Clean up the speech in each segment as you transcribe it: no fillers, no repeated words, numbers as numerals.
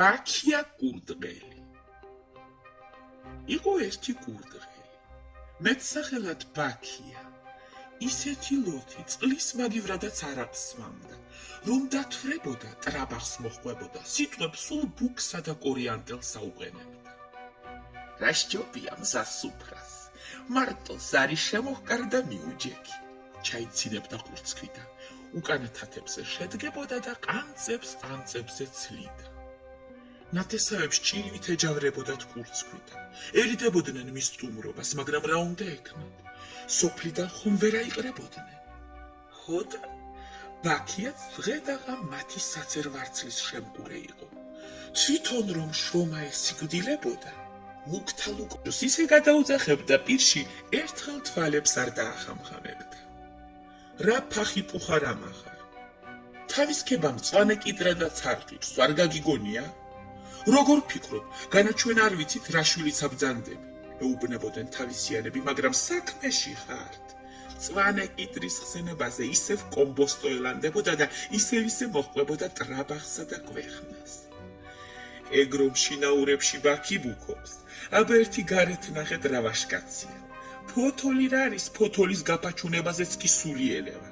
ბაქია კურდღელი. იყო ერთი კურდღელი. მეტსახელად ბაქია. ისეთი ლოთი წყლის მაგივრადაც არ აღსვამდა, რომ დათვრებოდა, ტრაბახს მოხვებოდა, სიტყვებს სულ ბუქსა და კორიანტელს აუყენებდა. რა სჯობია მზას უფრას, მარტო ზარი შემოჰკარდა მიუჯექი. ჩაიცინებდა ყურცქვითა, უკანა თათებზე შედგებოდა და ყანწებზე ცლიდა. ნათესავებს ჭირვით ეჯავრებოდათ ყურცქვითა, ერიდებოდნენ მის სტუმრობას, მაგრამ რა უნდა ეკნათ? სოფლიდან ხომ ვერ აიყრებოდნენ. ხოდა ბაქიაც დღედაღა მათი საცერვარცლის შემკურე იყო. თვითონ რომ შრომა ესიგდილებოდა, მუქთა ლუკოს ისე გადაუძახებდა პირში, ერთხელ თვალებს არ დაახამხამებდა. რა ფახი პუხარ ამახარ? თავის ქება მწვანე კიდრა და ცარყიფს არ გაგიგონია? როგორ ფიქრობ, განაჩვენ არ ვიცით რა შვილიც აბძანდები? ეუბნებოდნენ თავისიანები, მაგრამ საქმეში ხართ. მწვანე კიდრის ხსენებაზე ისევ კომბოსტო ელანდებოდა და ისე მოჰყვებოდა ტრაბახსა და გვეხნას. ეგ რომ შინაურებში ბაქი ბუქობს, აბა ერთი გარეთ ნახეთ რა ვაშკაცია. ფოთოლი რა არის, ფოთოლის გაფაჩუნებაზეც კი სული ელევა.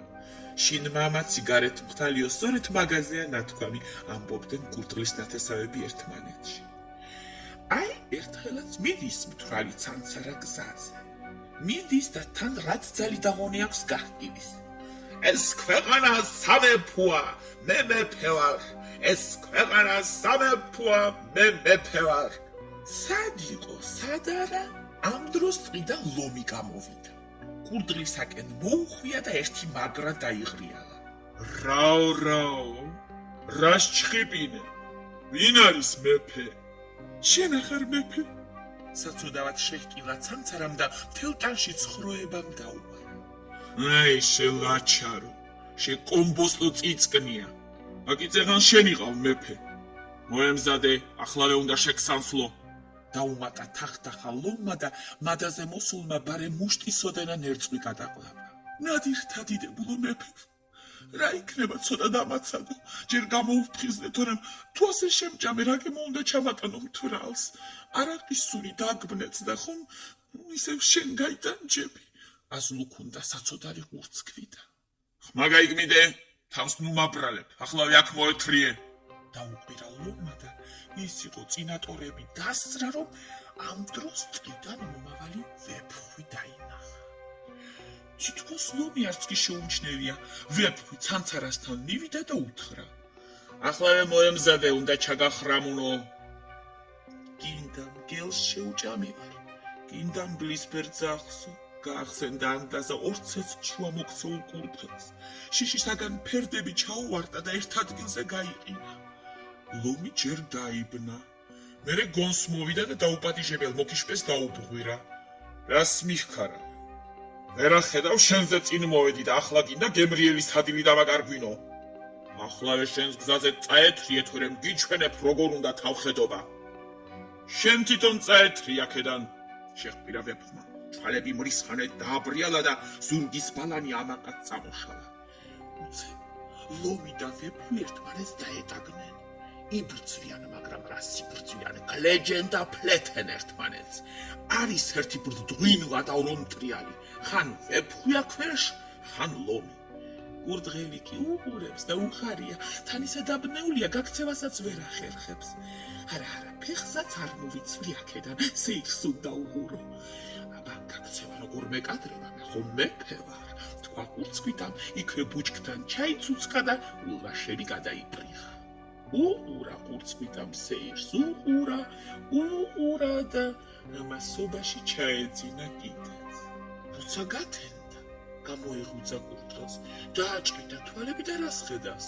შინ მამაცი გარეთ მხთალიო, სწორედ მაგაზეა ნათქვამი, ამბობდნენ კურდღლის ნათესავები ერთმანეთში. აი, ერთხელაც მიდის მთვრალი ცანცარა გზაზე. მიდის და თან რაც ძალი დაღონი აქვს გაჰკივის. ეს ქვეყანა სამეფოა, მე მეფე ვარ. ეს ქვეყანა სამეფოა, მე მეფე ვარ. სად იყო, სად არა? ამ დროს წიდან ლომი გამოვიდა. კურდღლისაკენ მოუხვია და ერთი მაგრა დაიღრიალა. რაო, რას ჩხიპინე? ვინ არის მეფე? შენ ახარ მეფე? საცუდავად შეჰკილა ცანცარამ და მთელ ტანში ცხროებამ დაუვარა. აი, შელაჩარო, კომბოსტო წიწკნია. აკიწეღან შენ იყავ მეფე. მოემზადე, ახლავე უნდა შეგსანსლო. დაუმატა თახტახა ლომმა და მადაზე მოსულმა ბარე მუშტისოდენა ნერწყვი გადაყლაპა. ნადირთა დიდებულო მეფე, რა იქნება ცოტა დამაცადო, ჯერ გამოუფრთხილდე, თორემ თუ ასე შემჭამე, რაგემო უნდა ჩამატანო მთვრალს. არაყისური დაგბნეც და ხომ ისევ შენ გაიტანჯები. აზლუქუნდა საცოდარი ყურცქვითა. ხმა გაიგმიდე, თავს ნუ მაბრალებ, ახლავე აქ მოეთრიე. დაუყირა ლომმა და ის იყო წინატორები დასწრა, რომ ამ დროს ტყიდან მომავალი ვეფხვი დაინახა. თითქოს ლომი არც კი შეუმჩნევია, ვეფხვი ცანცარასთან მივიდა და უთხრა. ახლავე მოემზადე, უნდა ჩაგახრამუნო. გინდა მგელს შეუჭამივარ, გინდა მგლისფერ ძაღლსო, გაახსენდა ანდაზა ორცეც შუა მოქცეულ კურდღელს. შიშისაგან ფერდები ჩაუვარდა და ერთ ადგილზე გაიყინა. ლომი ჯერ დაიბნა, მერე გონს მოვიდა და დაუპატიჟებელ მოკიშპეს დაუბრღვირა. რას მიხქარა? ვერა ხედავ, შენზე წინ მოვედი და ახლა გინდა გემრიელის ჰადილი დამაკარგვინო. ახლავე შენს გზაზე წაეთრიე, თორემ გიჩვენებ როგორ უნდა თავხედობა. შენ თვითონ წაეთრი აქედან, შეჰპირა ვეფხვმა. თვალები მრისხანედ დააბრიალა და ზურგის ბალანი ამაყად წამოშალა. უცებ, ლომი და ვეფხვი ერთმანეთს დაეტაგნენ. იბრძვიან, მაგრამ რა სიბრძვიან, გლეჯენ და ფლეთენ ერთმანეთს. არის ერთი ბრძღვინვა და ორომტრიალი, ხან ვეფხვია ქვეშ, ხან ლომი. კურდღელი კი უყურებს და უხარია, თან ისე დაბნეულია, გაქცევასაც ვერ ახერხებს. არა, ფეხსაც არ მოვიცვლი აქედან, სეიქს უნდა უყურო. აბა, გაქცევა როგორ მეკადრება, მე ხომ მეფე ვარ, თქვა ყურცქვითამ, იქვე ბუჩქთან ჩაიცუცყა და ულვაშები გადაიპრიხა. უყურა ყურცქვითამ სეირს, უყურა და მასობაში ჩაეძინა კიდეც. როცა გათენდა, გამოიღუძა კურდღელს, დააჭრიდა თვალები და რას ხედავს?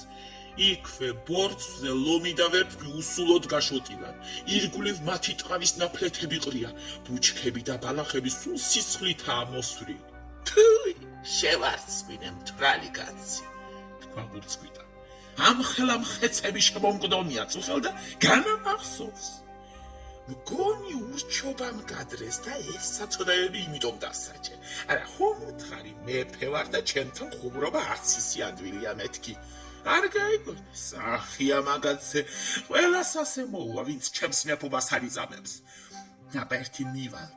იქვე ბორცვზე ლომი და ვეფხვი უსულოდ გაშოტილან. ირგვლივ მათი ტყავის ნაფლეთები ყრია, ბუჩქები და ბალახები სულ სისხლითაა მოსვრილი. თუი, შევარცხვინე მთვრალი კაცი, თქვა ყურცქვითა. ამ ხელა მხეცები შემომკვდომია წუხელ და განამახსოვს. მგონი ურჩობა მკადრეს და ეს საცოდაები იმიტომ დასაჭე. არა, ხომ თხარი მეფე ვარ და ჩემთან ხუმრობა არც ისი ადვილია მეთქი. არ გაიგონი, სახია მაგაცე, ყველას ასე მოუვა, ვინც ჩემს მეფობას არ იზამებს. აბა ერთი მივალ,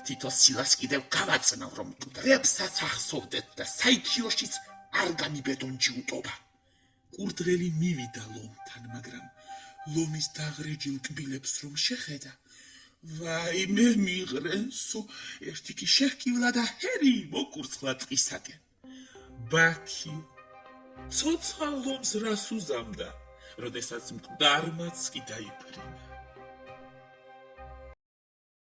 თითო სილას კიდევ გავაწნავ, რომ მკვდრებსაც ახსოვდეთ და საიქიოშიც არ განიბედონჯი უტობა. კურდღელი მივიდა ლომთან, მაგრამ ლომის დაღრეჯილ კბილებს რომ შეხედა, ვაიმე მიღრენსო, ერთი კი შეჰკივლა და ჰერი მოკურცხლა ტყისაკენ. ბაქი ცოცხალ ლომს რას უზამდა, როდესაც მკვდარმაც კი დაიფრინა.